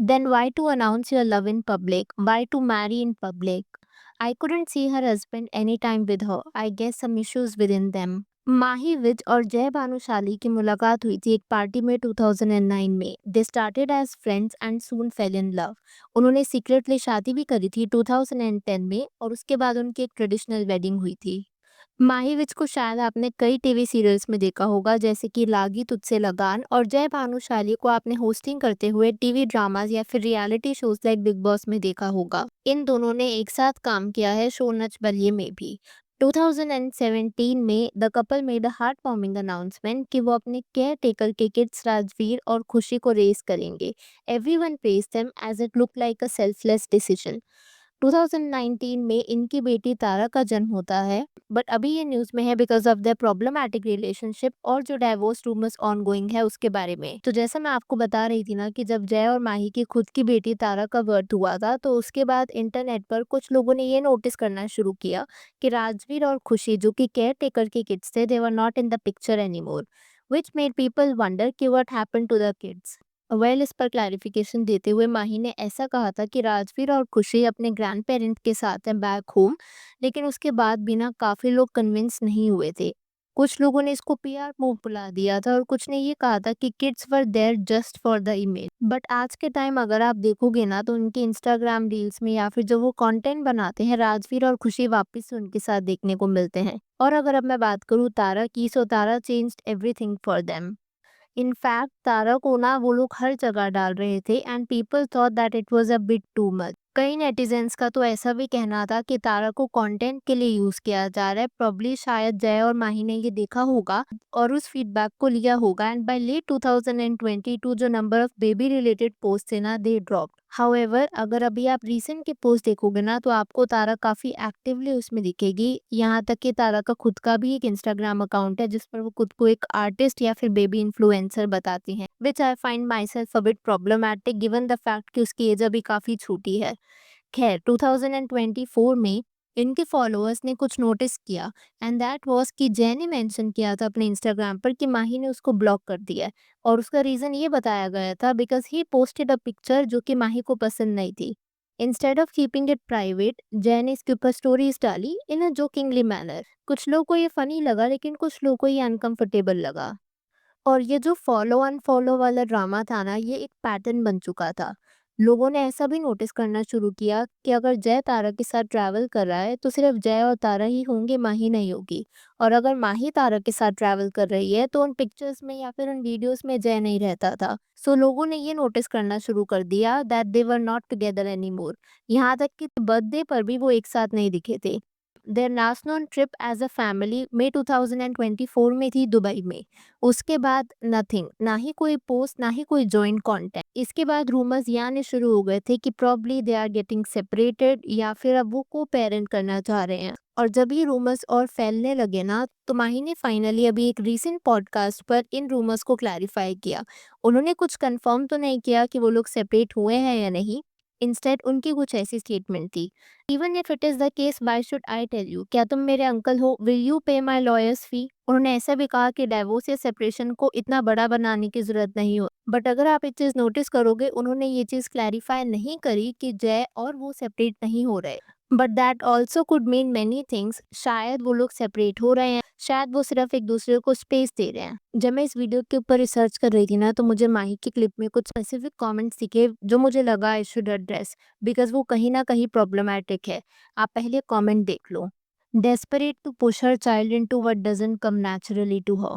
Then why to announce your love in public? Why to marry in public? I couldn't see her husband anytime with her. I guess some issues within them. माही विज और जय भानुशाली की मुलाकात हुई थी एक party में 2009 में। They started as friends and soon fell in love. उन्होंने सीक्रेटली शादी भी करी थी 2010 में और उसके बाद उनकी एक ट्रेडिशनल वेडिंग हुई थी। माही विज को शायद आपने कई टीवी सीरियल्स में देखा होगा जैसे कि लागी तुझसे लगान, और जय भानुशाली को आपने होस्टिंग करते हुए टीवी ड्रामाज या फिर reality shows like big boss में देखा होगा। इन दोनों ने एक साथ काम किया है शो नच बलिए में भी। 2017 में the couple made a heart warming announcement कि वो अपने केयर टेकर के किड्स राजवीर और खुशी को रेस करेंगे। Everyone praised them as it look like a selfless decision. 2019 में इनकी बेटी तारा का जन्म होता है, बट अभी ये न्यूज़ में है because of the problematic relationship और जो डाइवोर्स रूमर्स ऑनगोइंग है उसके बारे में। तो जैसा मैं आपको बता रही थी ना कि जब जय और माही की खुद की बेटी तारा का बर्थ हुआ था तो उसके बाद इंटरनेट पर कुछ लोगों ने ये नोटिस करना शुरू किया कि राजवीर और खुशी जो कि केयर टेकर के किड्स थे, they were not in the picture anymore, which made people wonder कि what happened to the kids. इस पर क्लैरिफिकेशन देते हुए माही ने ऐसा कहा था कि राजवीर और खुशी अपने ग्रैंड पेरेंट के साथ हैं बैक होम, लेकिन उसके बाद भी ना काफ़ी लोग कन्विंस नहीं हुए थे। कुछ लोगों ने इसको पीआर मूव बुला दिया था और कुछ ने ये कहा था कि kids were there just for the image. But आज के टाइम अगर आप देखोगे ना तो उनके इंस्टाग्राम रील्स में या फिर जो वो कंटेंट बनाते हैं, राजवीर और खुशी वापस से उनके साथ देखने को मिलते हैं। और अगर अब मैं बात करूँ तारा की, so Tara changed everything for them. In fact Tara को ना वो लोग हर जगह डाल रहे थे and people thought that it was a bit too much. कई नेटिजन्स का तो ऐसा भी कहना था कि तारा को कंटेंट के लिए यूज किया जा रहा है। प्रॉब्ली शायद जय और माही ने ये देखा होगा और उस फीडबैक को लिया होगा, एंड बाय लेट 2022 जो number of baby related post थे ना, दे ड्रॉप। हाउएवर अगर अभी आप रीसेंट के पोस्ट देखोगे ना तो आपको तारा काफी एक्टिवली उसमें दिखेगी। यहाँ तक कि तारा का खुद का भी एक इंस्टाग्राम अकाउंट है जिस पर वो खुद को एक आर्टिस्ट या फिर बेबी इन्फ्लुएंसर बताती हैं, which I find myself a bit problematic given the fact कि उसकी एज अभी काफी छोटी है। खैर 2024 में इनके फॉलोअर्स ने कुछ नोटिस किया एंड दैट वाज कि जय ने मेंशन किया था अपने इंस्टाग्राम पर कि माही ने उसको ब्लॉक कर दिया है, और उसका रीज़न ये बताया गया था because he posted a picture जो कि माही को पसंद नहीं थी। Instead of keeping it private, जय ने इसके ऊपर स्टोरीज डाली इन अ जोकिंगली मैनर। कुछ लोगों को ये फनी लगा लेकिन कुछ लोगों को ये अनकंफर्टेबल लगा। और ये जो फॉलो अनफॉलो वाला ड्रामा था ना, ये एक पैटर्न बन चुका था। लोगों ने ऐसा भी नोटिस करना शुरू किया कि अगर जय तारा के साथ ट्रैवल कर रहा है तो सिर्फ जय और तारा ही होंगे, माही नहीं होगी। और अगर माही तारा के साथ ट्रैवल कर रही है तो उन पिक्चर्स में या फिर उन वीडियोस में जय नहीं रहता था। सो लोगों ने ये नोटिस करना शुरू कर दिया that they were not together any more. यहाँ तक कि बर्थडे पर भी वो एक साथ नहीं दिखे थे। Their last known trip as a family May 2024 में थी दुबई में। उसके बाद नथिंग, ना ही कोई पोस्ट ना ही कोई जॉइंट कंटेंट। इसके बाद रूमर्स ये आने शुरू हो गए थे कि probably they are getting separated या फिर अब वो को पेरेंट करना चाह रहे हैं। और जब ये रूमर्स और फैलने लगे ना तो माही ने फाइनली अभी एक रीसेंट पॉडकास्ट पर इन रूमर्स को क्लैरिफाई किया। उन्होंने कुछ कंफर्म तो नहीं किया कि वो लोग सेपरेट हुए हैं या नहीं, इंस्टेड उनकी कुछ ऐसी स्टेटमेंट थी, even if it is the case why should I tell you, क्या तुम मेरे अंकल हो, विल यू पे माई लॉयर्स फी। उन्होंने ऐसा भी कहा कि डाइवोर्स या सेपरेशन को इतना बड़ा बनाने की जरूरत नहीं हो। बट अगर आप एक चीज नोटिस करोगे, उन्होंने ये चीज क्लैरिफाई नहीं करी कि जय और वो सेपरेट नहीं हो रहे। But that also could mean many things. शायद वो लोग सेपरेट हो रहे हैं, शायद वो सिर्फ एक दूसरे को स्पेस दे रहे हैं। जब मैं इस वीडियो के ऊपर रिसर्च कर रही थी ना तो मुझे माही की क्लिप में कुछ स्पेसिफिक कमेंट्स दिखे जो मुझे लगा आई शुड एड्रेस, बिकॉज वो कहीं ना कहीं प्रॉब्लमैटिक है। आप पहले कमेंट देख लो। Desperate to push her child into what doesn't come naturally to her.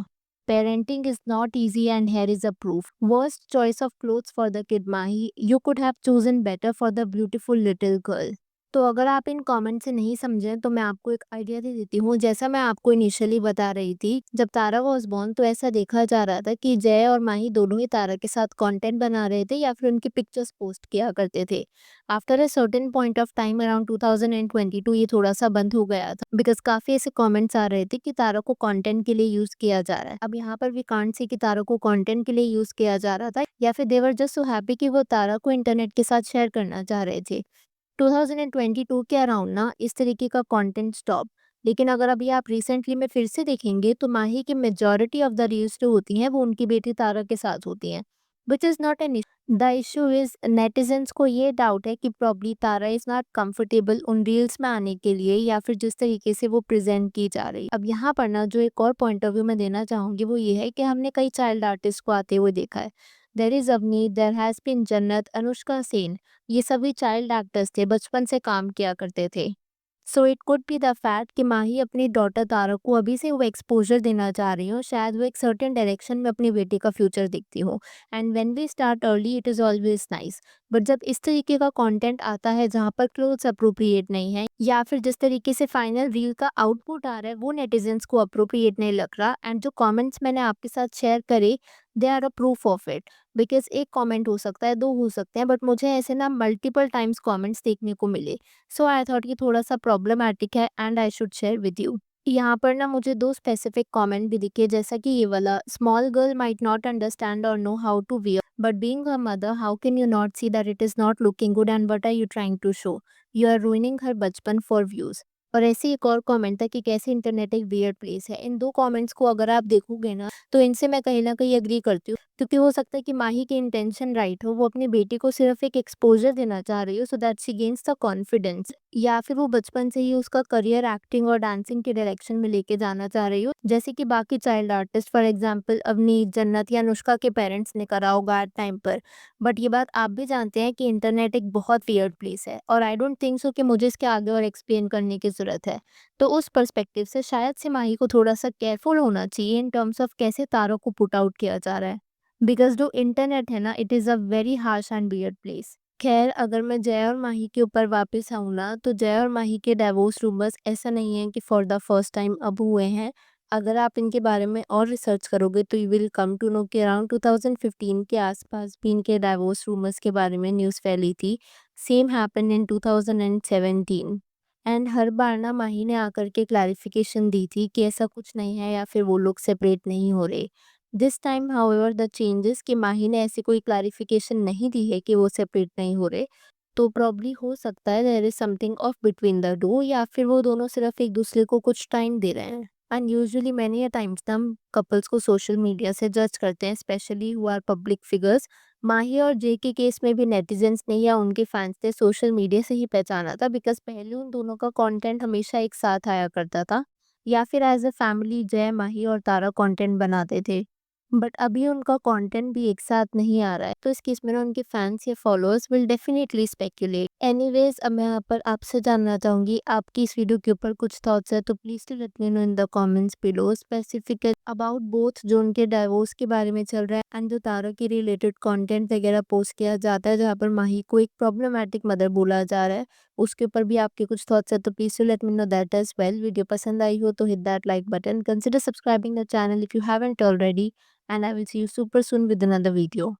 Parenting is not easy and here is a proof. Worst choice of clothes for the kid, Mahi. You could have chosen better for the beautiful little girl. तो अगर आप in comment से नहीं समझें तो मैं आपको एक आइडिया दे देती हूँ। जैसा मैं आपको इनिशियली बता रही थी, जब तारा वॉज बॉर्न तो ऐसा देखा जा रहा था कि जय और माही दोनों ही तारा के साथ कंटेंट बना रहे थे या फिर उनकी पिक्चर्स पोस्ट किया करते थे। After a certain point of time around 2022 ये थोड़ा सा बंद हो गया था बिकॉज काफी ऐसे कमेंट्स आ रहे थे कि तारा को कंटेंट के लिए यूज किया जा रहा है। अब यहाँ पर वी कांट सी कि तारा को कंटेंट के लिए यूज किया जा रहा था या फिर देवर जस्ट सो हैप्पी कि वो तारा को इंटरनेट के साथ शेयर करना चाह रहे थे। 2022 के अराउंड ना इस तरीके का कंटेंट स्टॉप। लेकिन अगर अभी आप रिसेंटली में फिर से देखेंगे तो माही की मेजॉरिटी ऑफ द रील्स जो होती हैं वो उनकी बेटी तारा के साथ होती हैं। which is not an issue. The issue is netizens को ये डाउट है कि probably Tara is not comfortable उन रील्स में आने के लिए या फिर जिस तरीके से वो प्रेजेंट की जा रही है। अब यहाँ पर ना जो एक और पॉइंट ऑफ व्यू मैं देना चाहूंगी वो ये है कि हमने कई चाइल्ड आर्टिस्ट को आते हुए देखा है। There is Avni, there has been Jannat, Anushka Sen, ये सभी चाइल्ड एक्टर्स थे, बचपन से काम किया करते थे। So it could be the fact कि माही अपनी डॉटर तारा को अभी से वो एक्सपोजर देना चाह रही हो, शायद वो एक सर्टेन डायरेक्शन में अपनी बेटी का फ्यूचर देखती हो। And when we start early it is always nice, but जब इस तरीके का कंटेंट आता है जहाँ पर क्लोथ्स अप्रोप्रिएट नहीं है या फिर जिस तरीके से फाइनल रील का आउटपुट आ रहा है वो नेटिजन्स को अप्रोप्रिएट नहीं लग रहा, एंड जो कमेंट्स मैंने आपके साथ शेयर करे they are a proof of it. Because एक कमेंट हो सकता है, दो हो सकते हैं, बट मुझे ऐसे ना मल्टीपल टाइम्स कमेंट्स देखने को मिले। सो आई थॉट कि थोड़ा-सा प्रॉब्लमैटिक है and I should share with you. यहाँ पर ना मुझे 2 स्पेसिफिक कमेंट भी दिखे, जैसा कि ये वाला, small girl might not understand और know how to wear, but being a mother how can you not see that it is not looking good and what are you trying to show? You are ruining her बचपन for views. और ऐसे ही एक और comment था कि कैसे internet एक weird place है। इन 2 कमेंट्स को अगर आप देखोगे ना तो इनसे मैं कहीं न कहीं एग्री करती हूँ, क्योंकि हो सकता है कि माही की इंटेंशन राइट हो, वो अपनी बेटी को सिर्फ एक एक्सपोज़र देना चाह रही हो so that she gains the confidence, या फिर वो बचपन से ही उसका करियर एक्टिंग और डांसिंग के डायरेक्शन में लेके जाना चाह रही हो, जैसे कि बाकी child artist for example Avneet, जन्नत या अनुष्का के पेरेंट्स ने करा होगा एट टाइम पर। बट ये बात आप भी जानते हैं कि इंटरनेट एक बहुत वियर्ड प्लेस है और आई डोंट थिंक सो कि मुझे इसके आगे और एक्सप्लेन करने की ज़रूरत है। तो उस पर्सपेक्टिव से शायद से माही को थोड़ा-सा केयरफुल होना चाहिए इन टर्म्स ऑफ कैसे तारों को पुट आउट किया जा रहा है। बिकॉज़ जो इंटरनेट है ना, it is a very harsh and weird place. ख़ैर अगर मैं जय और माही के ऊपर वापस आऊँ ना, तो जय और माही के डिवोर्स रूमर्स ऐसा नहीं है कि फॉर द फर्स्ट टाइम अब हुए हैं। अगर आप इनके बारे में और रिसर्च करोगे तो you will come to know कि अराउंड 2015 के आस-पास भी इनके डिवोर्स रूमर्स के बारे में न्यूज़ फैली थी। सेम हैपेंड इन 2017 एंड हर बार ना माही ने आकर के क्लैरिफिकेशन दी थी कि ऐसा कुछ नहीं है या फिर वो लोग सेपरेट नहीं हो रहे। This time however the changes कि माही ने ऐसी कोई क्लैरिफिकेशन नहीं दी है कि वो सेपरेट नहीं हो रहे, तो प्रॉब्ली हो सकता है there is something of between the two, या फिर वो दोनों सिर्फ एक दूसरे को कुछ टाइम दे रहे हैं। And usually many a times हम कपल्स को सोशल मीडिया से जज करते हैं, specially who are public figures. Mahi और जे के केस में भी नेटिजन्स ने या उनके फैंस ने सोशल मीडिया से ही पहचाना था, बिकॉज पहले उन दोनों का कंटेंट हमेशा एक साथ आया करता था या फिर एज अ फैमिली जय, माही और तारा कंटेंट बनाते थे। बट अभी उनका कंटेंट भी एक साथ नहीं आ रहा है, तो इस केस में ना उनके फैंस या followers will definitely speculate. Anyways अब मैं यहाँ पर आपसे जानना चाहूंगी आपकी इस वीडियो के ऊपर कुछ थॉट्स है, तो please to let me know in the comments below, specifically about both जो उनके डाइवोर्स के बारे में चल रहा है एंड जो तारा के रिलेटेड कंटेंट वगैरह पोस्ट किया जाता है जहाँ पर माही को एक प्रॉब्लमैटिक मदर बोला जा रहा है, उसके ऊपर भी आपके कुछ थॉट्स है, तो please to let me know that as well. Video पसंद आई हो तो hit that like button, consider subscribing the channel if you haven't already, and I will see you super soon with another video.